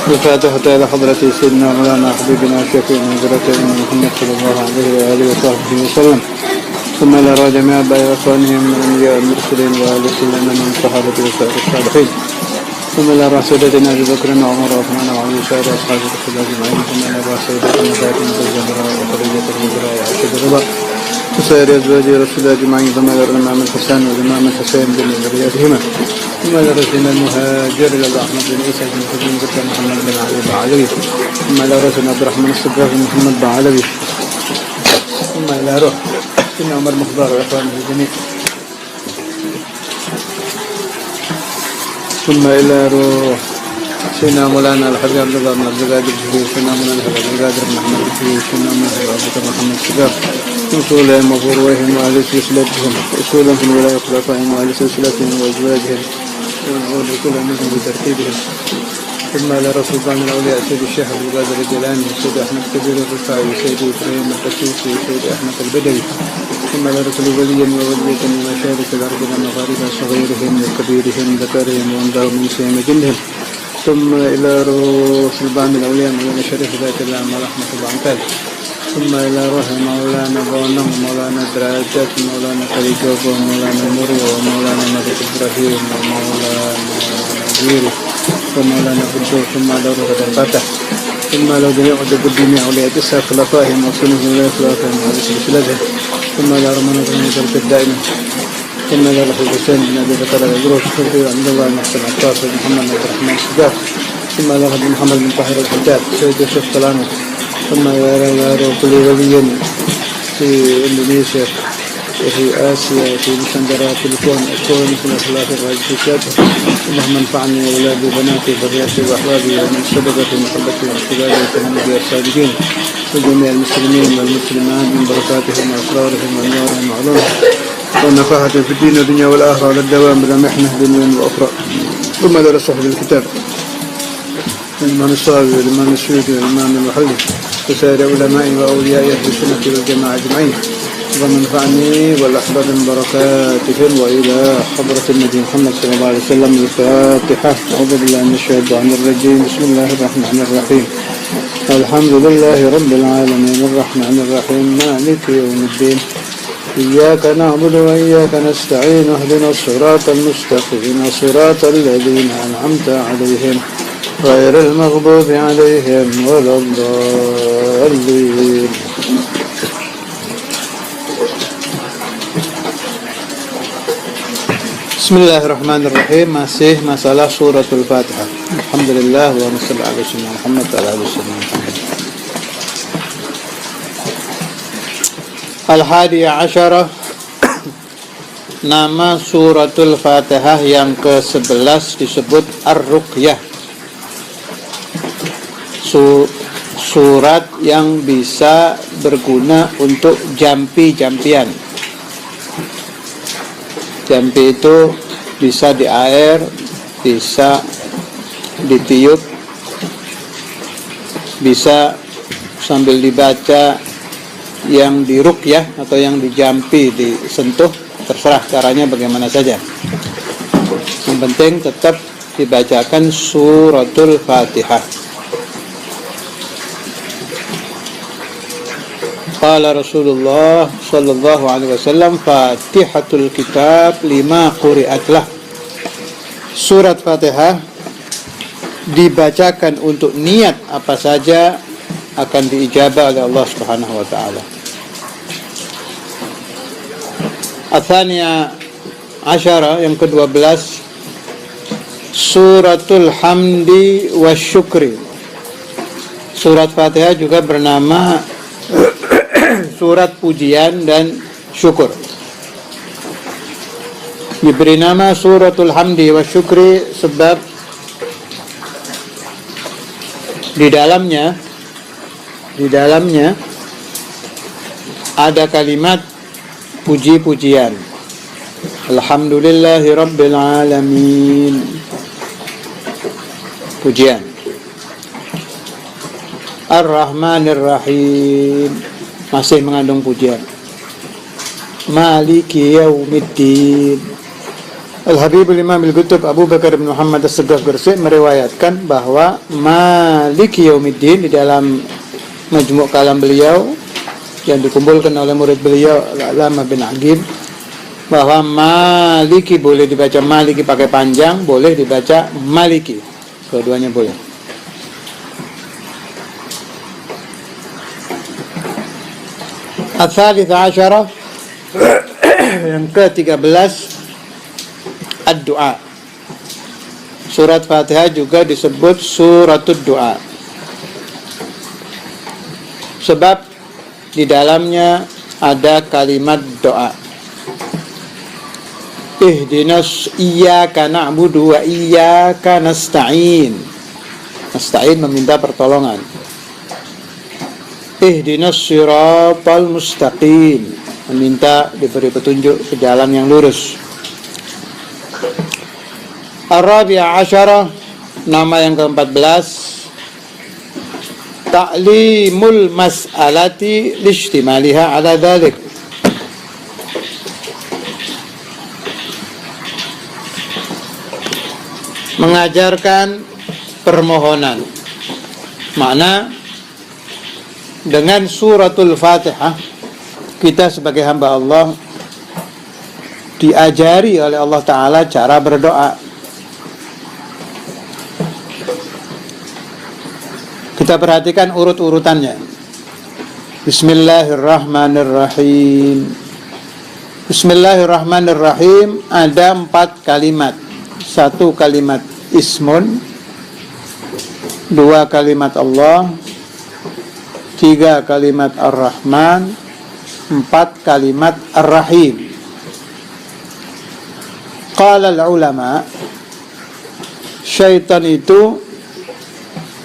الفاتحة إلى حضرة سيدنا مولانا حبيبنا شفيعنا وذريتنا محمد صلى الله عليه وآله وصحبه وسلم، ثم إلى جميع آبائنا وإخوانهم من الأنبياء والمرسلين وآل سيدنا من الصحابة وسائر الصالحين، ثم إلى سيدنا أبي بكر وعمر وعثمان وعلي وسائر أصحاب رسول الله أجمعين، ثم إلى سيدنا فاطمة الزهراء وخديجة الكبرى وعائشة الرضا وسائر أزواج رسول الله أجمعين، ثم إلى الإمام الحسن والإمام الحسين بن ذريتهما، ثم إلى رسولنا المهاجر إلى أحمد بن عيسى بن خزيمة بن محمد بن علي بعلوي، ثم إلى رسولنا عبد الرحمن الصديق بن محمد بعلوي، ثم إلى روح سيدنا عمر مخبار وإخوانه الجميع، ثم إلى روح سيدنا مولانا الحبيب عبد الله بن عبد القادر الجليل، سيدنا مولانا الحبيب عبد القادر بن أحمد الجليل، سيدنا مولانا أبو بكر محمد الشجاع، أصولهم وفروعهم وأهل سلسلتهم، أصولهم في الولاية خلفائهم وأهل سلسلتهم وأزواجهم وكل منهم بترتيبهم، ثم إلى رسول الله من الأولياء سيد الشيخ عبد القادر الجيلاني، سيد أحمد كبير الرفاعي، سيد إبراهيم القسيسي، سيد أحمد البدوي، ثم إلى رسول وليا وولية من مشارق الأرض ومغاربها صغيرهم وكبيرهم ذكرهم وأنثاهم من سيم جنهم، ثم إلى رسول الله من الأولياء مولانا شريف ذات الله ورحمة الله عنه، ثم إلى روح مولانا بونم ومولانا درجات ومولانا خليجوب ومولانا مري ومولانا ملك إبراهيم ومولانا زيري ومولانا قدوس، ثم إلى روح الفتح، ثم إلى جميع عدد الدنيا أولياء تسع خلفائهم وسنهم ولا خلافهم وعلى سلسلتهم، ثم إلى رمضان بن الدائمة، ثم إلى روح الحسين بن أبي بكر الأجروس، ثم عبد الله بن محسن عطاس بن محمد بن الرحمن السجاف، ثم إلى روح محمد بن طاهر الحجاج سيد الشيخ طلانة، ثم إلى كل ولي في إندونيسيا وفي آسيا وفي الإسكندرية في الكون مثل الخلاف الرئيسيات، اللهم انفعني وأولادي وبناتي وذريتي وأحبابي ومن سبقت محبتي واحتلالي وتهنئتي الصادقين وجميع المسلمين والمسلمات من بركاتهم وأسرارهم وأنوارهم وعلومهم والنفاحة في الدين والدنيا والآخرة على الدوام بلا محنة دنيا وأخرى، ثم إلى صاحب الكتاب الإمام الصاوي والإمام السيوطي والإمام المحلي وسائر علماء وأولياء أهل السنة والجماعة أجمعين، اللهم انفعني والأحباب من بركاتهم، وإلى حضرة النبي محمد صلى الله عليه وسلم. الفاتحة. أعوذ بالله من الشيطان الرجيم. بسم الله الرحمن الرحيم. الحمد لله رب العالمين الرحمن الرحيم مالك يوم الدين، إياك نعبد وإياك نستعين، اهدنا الصراط المستقيم صراط الذين أنعمت عليهم غير المغضوب عليهم ولا الضالين. Bismillahirrahmanirrahim. Masih masalah suratul Fatihah. Alhamdulillah wa sallallahu alaihi wasallam Muhammad wa alihi wasallam. Al-Hadiya Asyarah. Nama suratul Fatihah yang ke-11 disebut Ar-Ruqyah. Surat yang bisa berguna untuk jampi-jampian. Jampi itu bisa di air, bisa ditiup, bisa sambil dibaca. Yang diruqyah atau yang dijampi, disentuh, terserah caranya bagaimana saja. Yang penting tetap dibacakan suratul Fatihah. Qala Rasulullah sallallahu alaihi wasallam, Fatihatul kitab lima quri'atlah. Surat Fatihah dibacakan untuk niat apa saja akan diijabah oleh Allah Subhanahu wa taala. Athaniya Asyara yang ke-12, Suratul Hamdi Wasyukri. Surat Fatihah juga bernama Surat Pujian dan Syukur. Diberi nama Suratul Hamdi Wasyukri sebab di dalamnya ada kalimat puji-pujian. Alhamdulillahi Rabbil Alamin. Pujian. Ar-Rahmanir Rahim. Masih mengandung pujian. Maliki Yaumiddin. Al-Habibul Imam Al-Qutub Abu Bakar bin Muhammad As-Segaf Gresik meriwayatkan bahwa Maliki Yaumiddin di dalam majmu' kalam beliau yang dikumpulkan oleh murid beliau Al-Allamah bin Aqib, bahwa Maliki boleh dibaca Maliki pakai panjang, boleh dibaca Maliki, keduanya boleh. Al-Thalithah Asyarah yang ke-13, Ad-Du'a. Surat Fatihah juga disebut Suratul Du'a, sebab di dalamnya ada kalimat doa. Ihdinas iyyaka na'budu wa iyyaka nasta'in. Nasta'in meminta pertolongan. Ihdinas siratal mustaqim, meminta diberi petunjuk ke jalan yang lurus. Ar-Rabi'ah Asyarah, nama yang ke-14, Ta'limul mas'alati lishtimaliha ala dhalik. Mengajarkan permohonan. Makna, dengan suratul Fatihah kita sebagai hamba Allah diajari oleh Allah Ta'ala cara berdoa. Kita perhatikan urut-urutannya. Bismillahirrahmanirrahim. Bismillahirrahmanirrahim ada 4 kalimat. 1 kalimat ismun, 2 kalimat Allah, 3 kalimat Ar-Rahman, 4 kalimat Ar-Rahim. Qala al-ulama, syaitan itu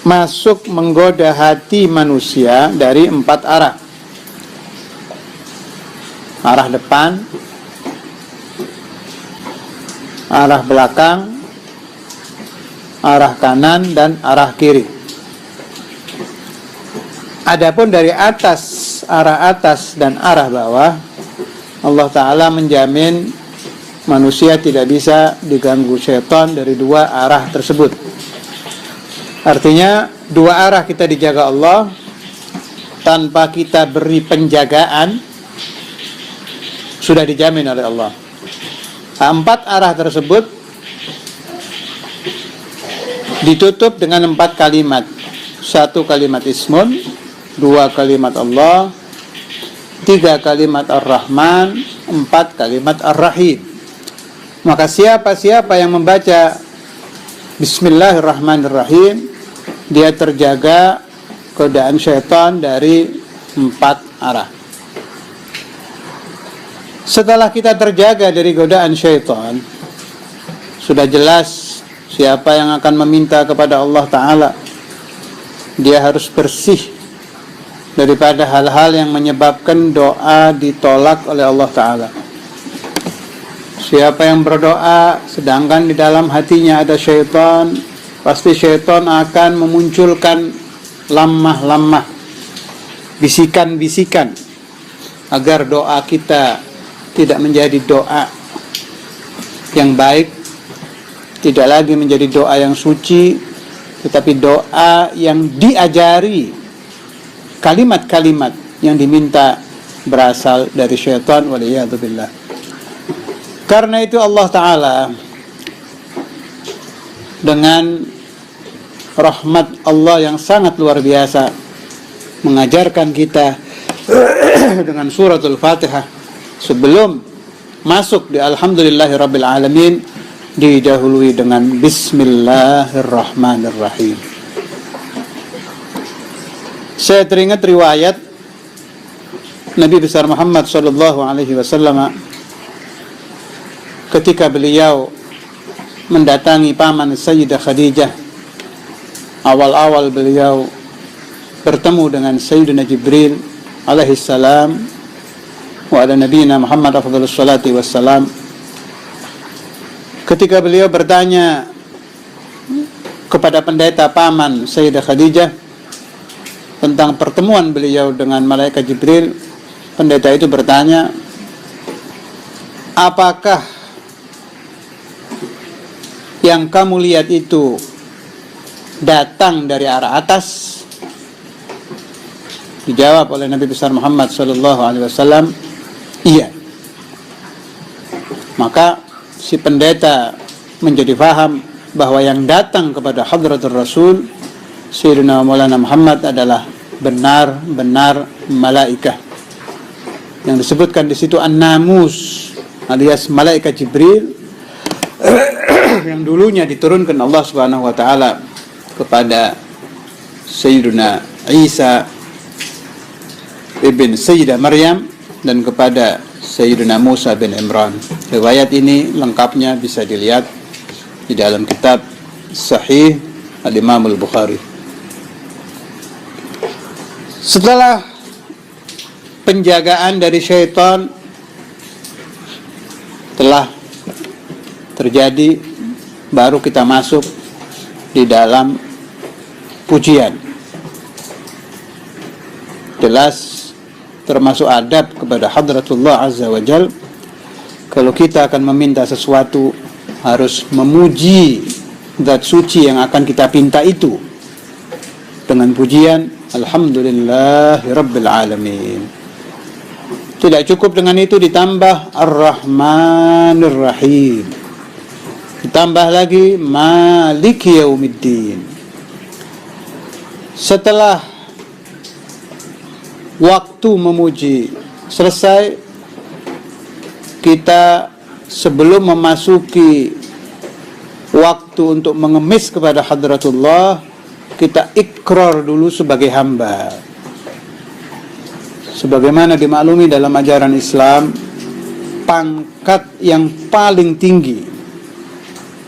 masuk menggoda hati manusia dari 4 arah. Arah depan, arah belakang, arah kanan, dan arah kiri. Adapun dari atas, arah atas dan arah bawah, Allah Ta'ala menjamin manusia tidak bisa diganggu syaitan dari 2 arah tersebut. Artinya 2 arah kita dijaga Allah tanpa kita beri penjagaan, sudah dijamin oleh Allah. 4 arah tersebut ditutup dengan 4 kalimat. 1 kalimat ismun, 2 kalimat Allah, 3 kalimat Ar-Rahman, 4 kalimat Ar-Rahim. Maka siapa yang membaca Bismillahirrahmanirrahim, dia terjaga godaan syaitan dari 4 arah. Setelah kita terjaga dari godaan syaitan, sudah jelas siapa yang akan meminta kepada Allah Ta'ala, dia harus bersih daripada hal-hal yang menyebabkan doa ditolak oleh Allah Ta'ala. Siapa yang berdoa sedangkan di dalam hatinya ada syaitan, pasti syaitan akan memunculkan lamah-lamah, bisikan-bisikan, agar doa kita tidak menjadi doa yang baik, tidak lagi menjadi doa yang suci, tetapi doa yang diajari, kalimat-kalimat yang diminta berasal dari syaitan, waliyadzubillah. Karena itu Allah Ta'ala dengan rahmat Allah yang sangat luar biasa mengajarkan kita dengan suratul Fatihah. Sebelum masuk di Alhamdulillahirabbil alamin, didahului dengan Bismillahirrahmanirrahim. Saya teringat riwayat Nabi besar Muhammad sallallahu alaihi wasallam ketika beliau mendatangi paman Sayyidah Khadijah. Awal-awal beliau bertemu dengan Sayyidina Jibril alaihi salam wa ala nabiyina Muhammad afdhalus salati wassalam. Ketika beliau bertanya kepada pendeta paman Sayyidah Khadijah tentang pertemuan beliau dengan malaikat Jibril, pendeta itu bertanya, apakah yang kamu lihat itu datang dari arah atas? Dijawab oleh Nabi besar Muhammad SAW, iya. Maka si pendeta menjadi faham bahwa yang datang kepada Hadratul Rasul Sayyidina Maulana Muhammad adalah benar-benar malaikah. Yang disebutkan di situ An-Namus alias malaikat Jibril yang dulunya diturunkan Allah Subhanahu wa taala kepada Sayyidina Isa ibn Sayyidah Maryam dan kepada Sayyidina Musa bin Imran. Riwayat ini lengkapnya bisa dilihat di dalam kitab Sahih Al-Imam Al-Bukhari. Setelah penjagaan dari syaitan telah terjadi, baru kita masuk di dalam pujian. Jelas termasuk adab kepada Hadratullah Azza wa Jal, kalau kita akan meminta sesuatu harus memuji zat suci yang akan kita pinta itu dengan pujian Alhamdulillahi Rabbil Alamin. Tidak cukup dengan itu, ditambah Ar-Rahmanir Rahim, ditambah lagi Maliki Yaumiddin. Setelah waktu memuji selesai, kita sebelum memasuki waktu untuk mengemis kepada Hadratullah, kita ikrar dulu sebagai hamba. Sebagaimana dimaklumi dalam ajaran Islam, pangkat yang paling tinggi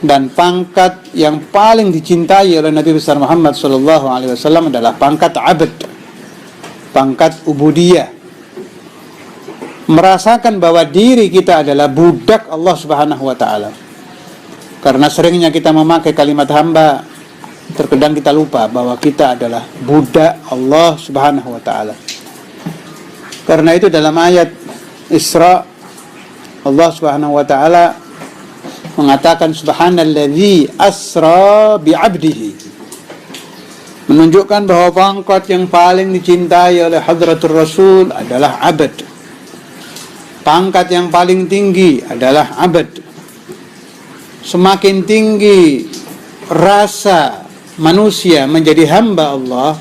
dan pangkat yang paling dicintai oleh Nabi besar Muhammad SAW adalah pangkat abd, pangkat ubudiyah. Merasakan bahwa diri kita adalah budak Allah Subhanahu wa taala. Karena seringnya kita memakai kalimat hamba, terkadang kita lupa bahwa kita adalah budak Allah Subhanahu wa taala. Karena itu dalam ayat Isra, Allah Subhanahu wa taala mengatakan subhanalladzi asra bi'abdihi, menunjukkan bahwa pangkat yang paling dicintai oleh Hadratul Rasul adalah abad. Pangkat yang paling tinggi adalah abad. Semakin tinggi rasa manusia menjadi hamba Allah,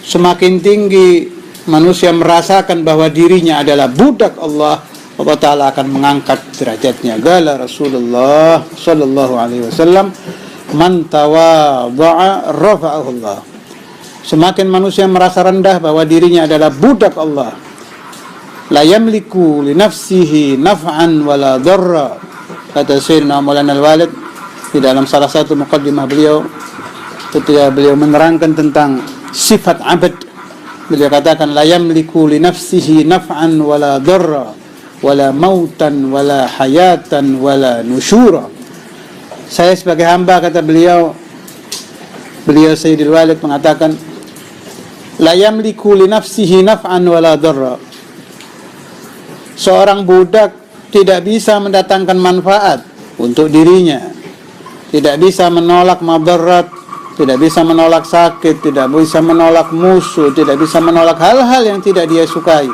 semakin tinggi manusia merasakan bahwa dirinya adalah budak Allah, Allah Ta'ala akan mengangkat derajatnya. Qala Rasulullah sallallahu alaihi wasallam, man tawadha'a rafa'ahu Allah. Semakin manusia merasa rendah bahwa dirinya adalah budak Allah, la yamliku li nafsihi naf'an wala darra, kata Sayyidina Maulana Al-Walid di dalam salah satu muqaddimah beliau ketika beliau menerangkan tentang sifat abad. Beliau katakan la yamliku li nafsihi naf'an wala darra wala mautan wala hayatan wala nusyura. Saya sebagai hamba, kata beliau Sayyidil Walid mengatakan, la yamliku li nafsihi naf'an wala darra. Seorang budak tidak bisa mendatangkan manfaat untuk dirinya, tidak bisa menolak madarat, tidak bisa menolak sakit, tidak bisa menolak musuh, tidak bisa menolak hal-hal yang tidak dia sukai.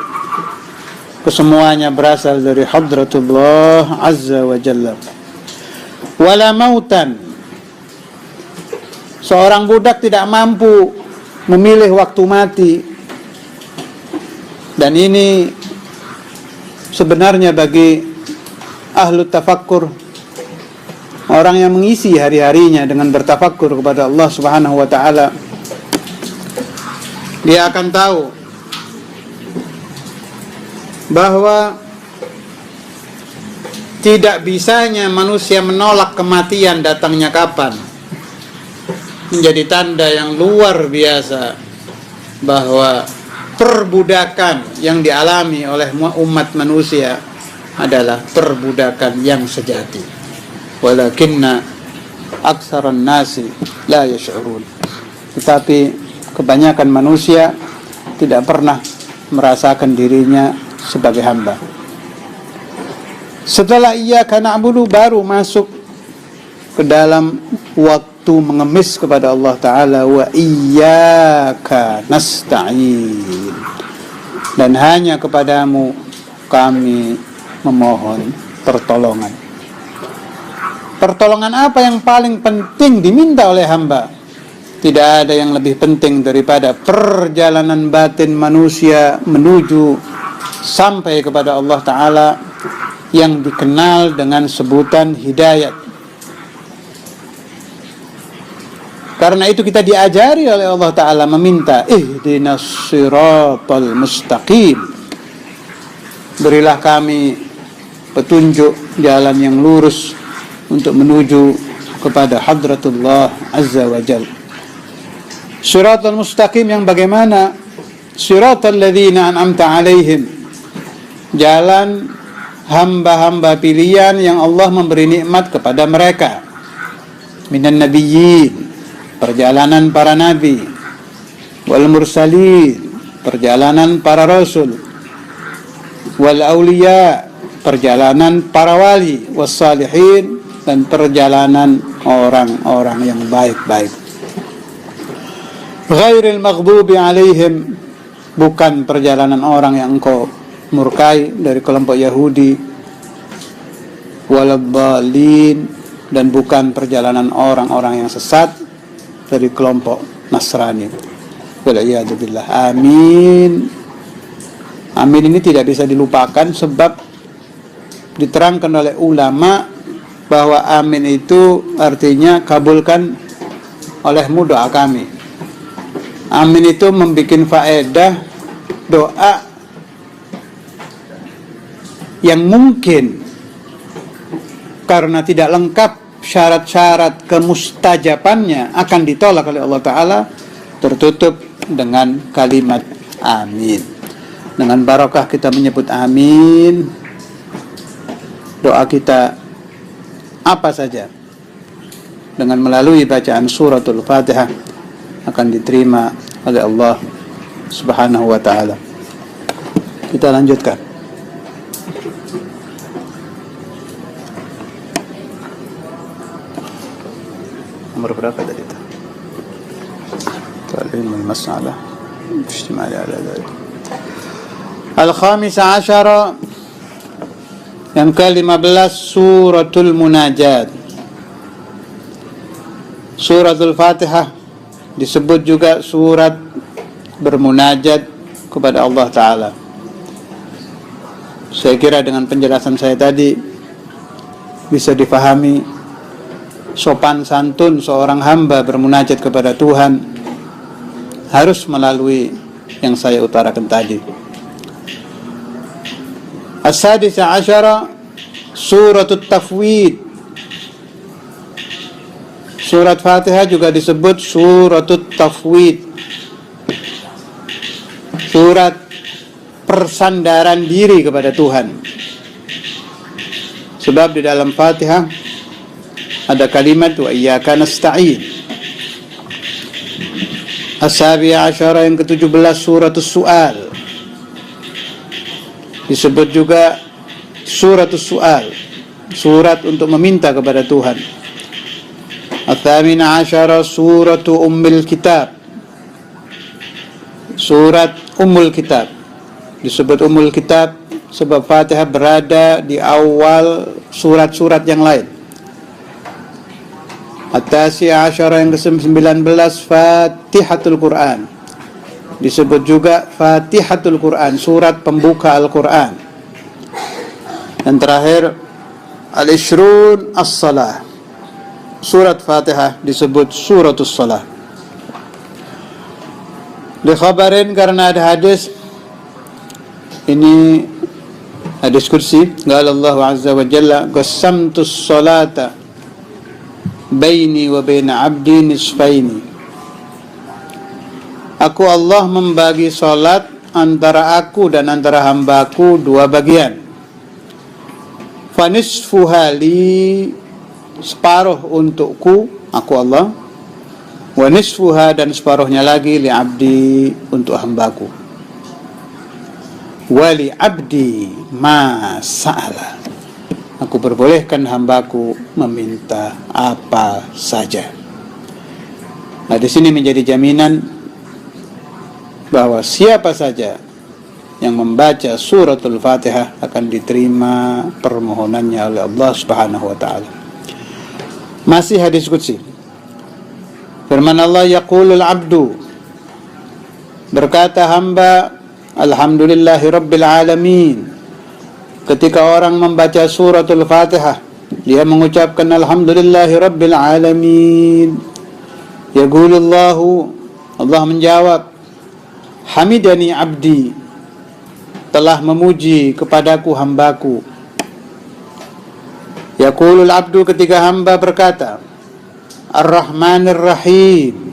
Kesemuanya berasal dari Hadratullah Azza wa Jalla. Wala mautan. Seorang budak tidak mampu memilih waktu mati. Dan ini sebenarnya bagi ahlu tafakkur, orang yang mengisi hari-harinya dengan bertafakkur kepada Allah Subhanahu wa taala, dia akan tahu bahwa tidak bisanya manusia menolak kematian datangnya kapan menjadi tanda yang luar biasa bahwa perbudakan yang dialami oleh umat manusia adalah perbudakan yang sejati. Walakinna aktsaran nasi la yash'urun. Tetapi kebanyakan manusia tidak pernah merasakan dirinya sebagai hamba. Setelah iyyaka na'budu baru masuk ke dalam waktu mengemis kepada Allah Ta'ala, wa iyyaka nasta'in, dan hanya kepadamu kami memohon pertolongan. Pertolongan apa yang paling penting diminta oleh hamba? Tidak ada yang lebih penting daripada perjalanan batin manusia menuju sampai kepada Allah Ta'ala yang dikenal dengan sebutan hidayat. Karena itu kita diajari oleh Allah Ta'ala meminta ihdinas siratal mustaqim, berilah kami petunjuk jalan yang lurus untuk menuju kepada hadratullah azza wa jal. Siratal mustaqim yang bagaimana? Siratal ladzina an'amta alaihim, jalan hamba-hamba pilihan yang Allah memberi nikmat kepada mereka. Minan nabiyyin, perjalanan para nabi, wal mursalin, perjalanan para rasul, wal auliya, perjalanan para wali, was salihin, dan perjalanan orang-orang yang baik-baik. Ghairil maghdubi alaihim, bukan perjalanan orang yang engkau murkai dari kelompok Yahudi, waladhdallin, dan bukan perjalanan orang-orang yang sesat dari kelompok Nasrani. Wal'iyadu billah. Amin. Amin ini tidak bisa dilupakan, sebab diterangkan oleh ulama bahwa amin itu artinya kabulkan olehmu doa kami. Amin itu membuat faedah doa yang mungkin karena tidak lengkap syarat-syarat kemustajabannya akan ditolak oleh Allah Ta'ala, tertutup dengan kalimat amin. Dengan barakah kita menyebut amin, doa kita apa saja dengan melalui bacaan suratul Fatihah akan diterima oleh Allah Subhanahu wa Ta'ala. Kita lanjutkan. Nomor berapa tadi itu? Ta'limul mas'alah ijtimali ala dhalik. Al-khamisa asyara, yang ke-15, suratul munajat. Suratul Fatihah disebut juga surat bermunajat kepada Allah Ta'ala. Saya kira dengan penjelasan saya tadi bisa difahami sopan santun seorang hamba bermunajat kepada Tuhan harus melalui yang saya utarakan tadi. As-sadisa asyara, suratul tafwid. Surat Fatihah juga disebut suratul tafwid, surat persandaran diri kepada Tuhan. Sebab di dalam Fatihah ada kalimat wa iyyaka nasta'in. As-sabi'a asyara, yang ke-17, suratus su'al. Disebut juga suratus su'al, surat untuk meminta kepada Tuhan. Ats-tsamina asyara, suratu ummul kitab. Surat ummul kitab. Disebut ummul kitab sebab Fatihah berada di awal surat-surat yang lain. At-tasi'a asyara, yang ke-19, Fatihatul Quran. Disebut juga Fatihatul Quran, surat pembuka Al-Quran. Dan terakhir Al-Ishrun As-Salah. Surat Fatihah disebut suratus Salah. Dikhabarin karena ada hadis, ini hadis kursi, qala Allah azza wa jalla qasamtus salata baini wa baina abdi nisfaini. Aku Allah membagi salat antara aku dan antara hambaku dua bagian. Fanisfuha li, separuh untukku, aku Allah. Wa nisfuha, dan separuhnya lagi li abdi, untuk hambaku. Wa li abdi ma sa'ala, Aku perbolehkan hambaku meminta apa saja. Nah, di sini menjadi jaminan bahwa siapa saja yang membaca suratul Fatihah akan diterima permohonannya oleh Allah Subhanahu wa taala. Masih hadis qudsi. Firman Allah, yaqulul abdu, berkata hamba, alhamdulillahi rabbil alamin. Ketika orang membaca suratul Fatihah, dia mengucapkan alhamdulillahi rabbil alamin. Yaqulullahu, Allah menjawab, hamidani abdi, telah memuji kepadaku hambaku. Yaqulul abdu, ketika hamba berkata ar-rahmanir rahim,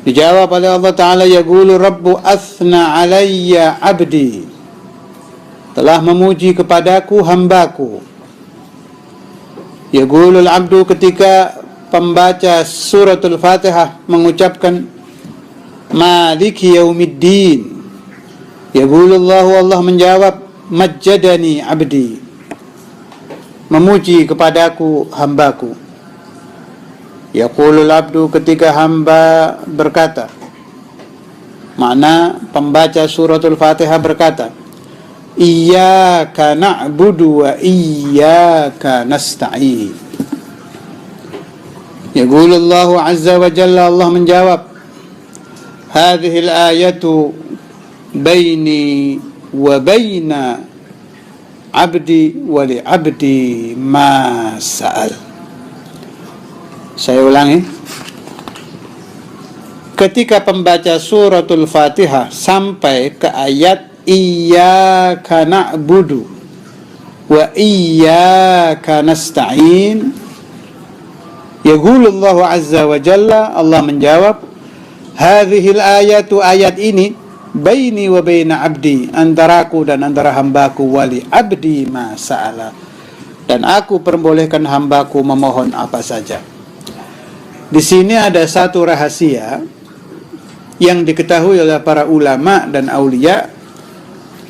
dijawab oleh Allah Ta'ala, yaqulu rabbu athna alayya abdi, telah memuji kepadaku hambaku. Yaqulul abdu, ketika pembaca suratul Fatihah mengucapkan maliki yaumiddin, yaqulullahu, Allah menjawab majjadani abdi, memuji kepadaku hambaku. Yaqulul abdu, ketika hamba berkata, makna pembaca suratul Fatihah berkata, iyyaka na'budu wa iyyaka nasta'in. Yaqulullahu azza wa jalla, Allah menjawab, hadhil ayatu baini wa baina abdi wa li abdi ma sa'al. Saya ulangi. Ketika pembaca suratul Fatihah sampai ke ayat iyyaka na'budu wa iyyaka nasta'in, yaqulullahu azza wa jalla, Allah menjawab, hadhil ayatu, ayat ini, baini wa baina abdi, antaraku dan antara hambaku, wali abdi ma sa'ala, dan aku perbolehkan hambaku memohon apa saja. Di sini ada satu rahasia yang diketahui oleh para ulama dan aulia.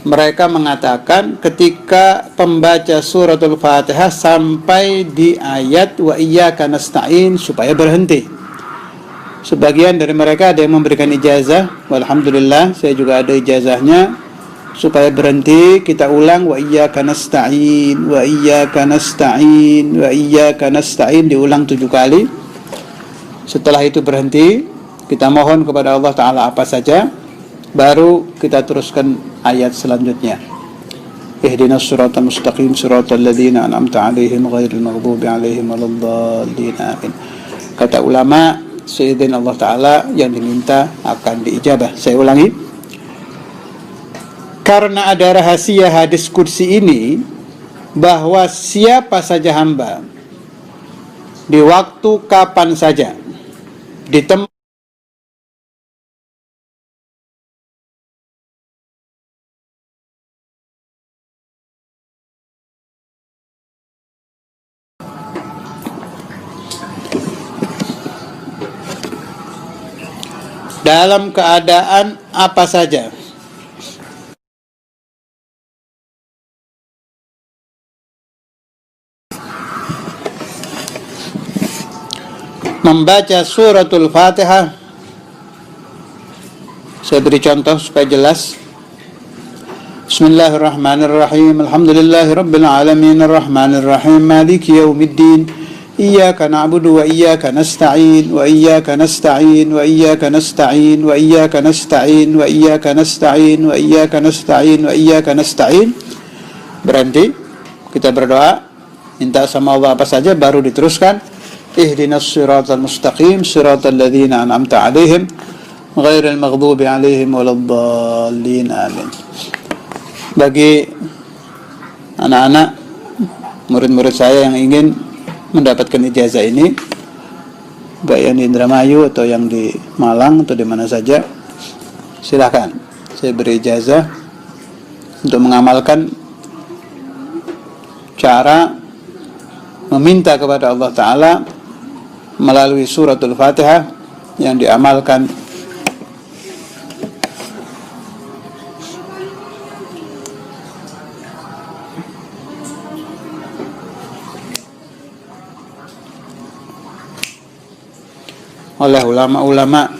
Mereka mengatakan ketika pembaca suratul Fatihah sampai di ayat wa iyyaka nasta'in supaya berhenti. Sebagian dari mereka ada yang memberikan ijazah, walhamdulillah saya juga ada ijazahnya, supaya berhenti. Kita ulang wa iyyaka nasta'in, wa iyyaka nasta'in, wa iyyaka nasta'in, diulang 7 kali. Setelah itu berhenti, kita mohon kepada Allah Ta'ala apa saja, baru kita teruskan ayat selanjutnya. Ihdinas siratal mustaqim siratal ladzina an'amta 'alaihim ghairil maghdubi 'alaihim waladdallin. Amin. Kata ulama, seizin Allah Ta'ala yang diminta akan diijabah. Saya ulangi. Karena ada rahasia hadis qudsi ini, bahwa siapa saja hamba di waktu kapan saja, di tempat dalam keadaan apa saja, membaca suratul Fatihah. Saya beri contoh supaya jelas. Bismillahirrahmanirrahim. Alhamdulillahirabbil alamin arrahmanir rahim maliki yaumiddin iyyaka na'budu wa iyyaka nasta'in wa iyyaka nasta'in wa iyyaka nasta'in wa iyyaka nasta'in wa iyyaka nasta'in wa iyyaka nasta'in wa iyyaka nasta'in. Berhenti, kita berdoa, minta sama Allah apa saja, baru diteruskan ihdinas siratal mustaqim siratal ladzina an'amta 'alaihim ghairil maghdubi 'alaihim waladdallin. Amin. Bagi anak-anak murid-murid saya yang ingin mendapatkan ijazah ini, baik yang di Indramayu atau yang di Malang atau di mana saja, silakan. Saya beri ijazah untuk mengamalkan cara meminta kepada Allah Ta'ala melalui suratul Fatihah yang diamalkan oleh ulama-ulama,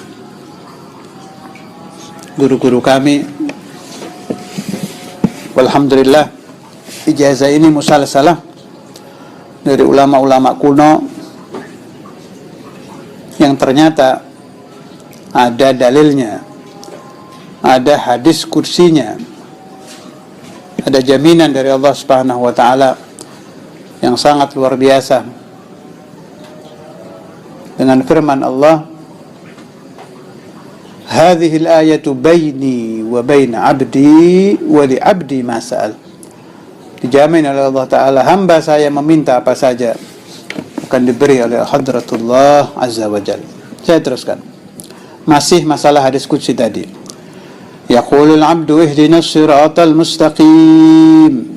guru-guru kami. Alhamdulillah, ijazah ini musalsalah dari ulama-ulama kuno yang ternyata ada dalilnya, ada hadis kursinya, ada jaminan dari Allah Subhanahu wa taala yang sangat luar biasa dengan firman Allah, hadhil ayatu baini wa baina abdi wa li abdi ma sa'al. Dijamin oleh Allah Ta'ala, hamba saya meminta apa saja akan diberi oleh Hadratullah Azza wa Jalla. Saya teruskan, masih masalah hadis qudsi tadi. Yaqulul abdu ihdinas siratal mustaqim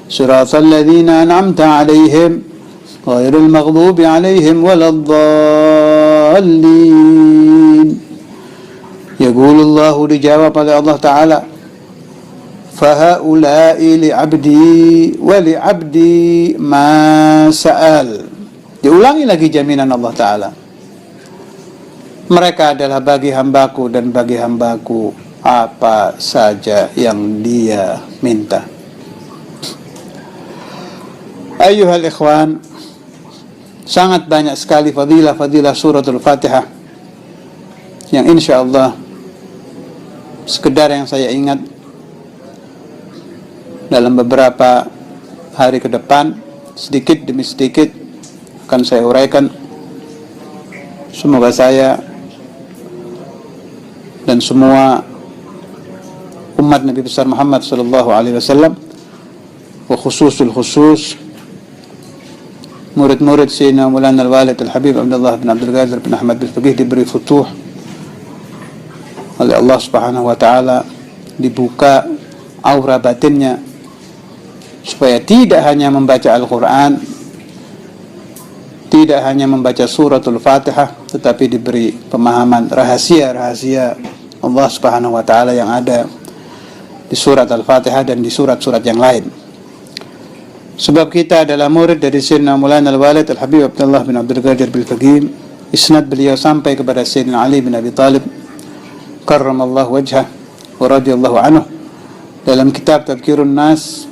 siratal ladzina an'amta alaihim ghairil maghdubi alaihim waladdallin. Yaqulullahu, dijawab oleh Allah Ta'ala, fahaula'i li'abdi wa li'abdi ma sa'al. Diulangi lagi jaminan Allah Ta'ala, mereka adalah bagi hambaku dan bagi hambaku apa saja yang dia minta. Ayyuhal ikhwan, sangat banyak sekali fadilah-fadilah suratul Fatihah yang insyaallah sekedar yang saya ingat dalam beberapa hari ke depan, sedikit demi sedikit akan saya uraikan. Semoga saya dan semua umat Nabi besar Muhammad sallallahu alaihi wasallam, wa khususul khusus murid-murid Sayyidina Maulana Al-Walid Al-Habib Abdullah bin Abdul Qadir bin Ahmad bin Faqih, diberi futuh oleh Allah Subhanahu wa taala, dibuka aura batinnya supaya tidak hanya membaca Al-Quran, tidak hanya membaca suratul Fatihah, tetapi diberi pemahaman rahasia-rahasia Allah Subhanahu wa taala yang ada di surat Al-Fatihah dan di surat-surat yang lain. Sebab kita adalah murid dari Sayyidina Maulana Al-Walid Al-Habib Abdullah bin Abdul Qadir bin Faqih. Isnad beliau sampai kepada Sayyidina Ali bin Abi Thalib karramallahu wajhah wa radhiyallahu anhu dalam kitab Tadhkirun Nas,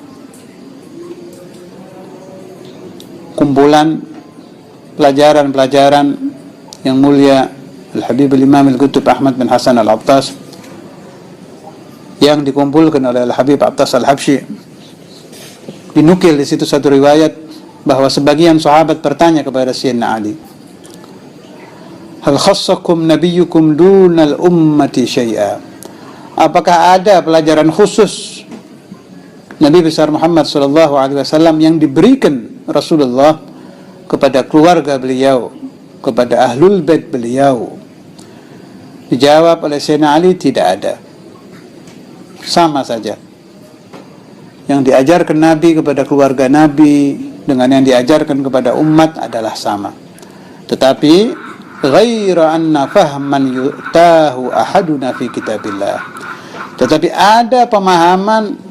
kumpulan pelajaran-pelajaran yang mulia Al-Habib Al-Imam Al-Qutb Ahmad bin Hasan Al-Attas yang dikumpulkan oleh Al-Habib Attas Al-Habsyi. Dinukil di situ satu riwayat bahwa sebagian sahabat bertanya kepada Sayyidina Ali, hal khassakum nabiyyukum dunal ummati syai'a? Apakah ada pelajaran khusus Nabi besar Muhammad sallallahu alaihi wasallam yang diberikan Rasulullah kepada keluarga beliau, kepada ahlul bait beliau? Dijawab oleh Sayyidina Ali, tidak ada. Sama saja. Yang diajarkan Nabi kepada keluarga Nabi dengan yang diajarkan kepada umat adalah sama. Tetapi ghaira anna fahman yutahu ahaduna fi kitabillah. Tetapi ada pemahaman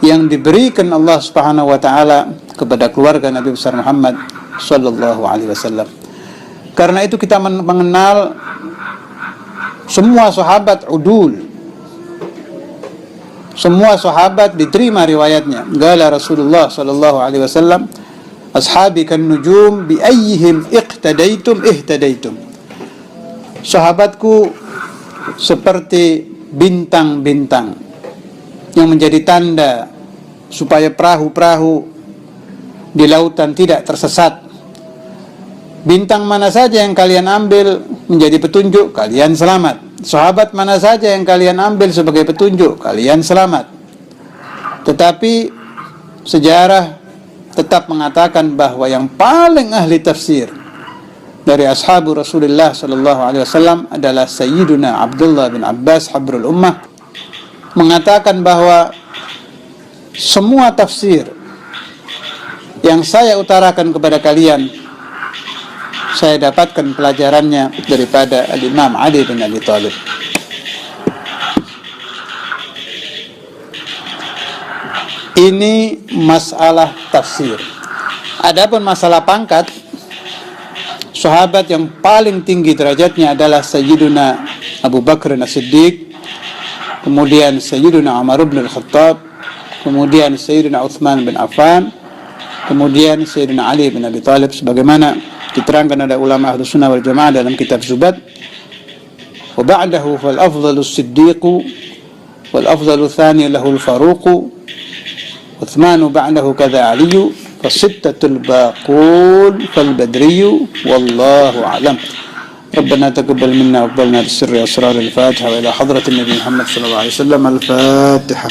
yang diberikan Allah Subhanahu wa taala kepada keluarga Nabi besar Muhammad sallallahu alaihi wasallam. Karena itu kita mengenal semua sahabat udul. Semua sahabat diterima riwayatnya. Qala Rasulullah sallallahu alaihi wasallam, ashabi kan nujum bi ayyihim iqtadaitum ihtadaitum. Sahabatku seperti bintang-bintang yang menjadi tanda supaya perahu-perahu di lautan tidak tersesat. Bintang mana saja yang kalian ambil menjadi petunjuk, kalian selamat. Sahabat mana saja yang kalian ambil sebagai petunjuk, kalian selamat. Tetapi sejarah tetap mengatakan bahwa yang paling ahli tafsir dari ashabu Rasulullah sallallahu alaihi wasallam adalah Sayyiduna Abdullah bin Abbas habrul ummah, mengatakan bahwa semua tafsir yang saya utarakan kepada kalian, saya dapatkan pelajarannya daripada Al-Imam Ali bin Abi Thalib. Ini masalah tafsir. Adapun masalah pangkat, sahabat yang paling tinggi derajatnya adalah Sayyiduna Abu Bakar As-Siddiq, kemudian Sayyiduna Umar bin Al-Khattab, kemudian Sayyiduna Utsman bin Affan, kemudian Sayyidina Ali bin Abi Thalib, sebagaimana diterangkan oleh ulama Ahlus Sunnah wal Jamaah dalam kitab Zubat. Wa ba'dahu fal afdhalu as-siddiq wal afdhalu tsani lahu al-faruq Utsman ba'dahu kadza Ali fasittatul baqul fal badri wallahu a'lam. ربنا تقبل منا وقبلنا بالسر أسرار الفاتحة وإلى حضرة النبي محمد صلى الله عليه وسلم. الفاتحة.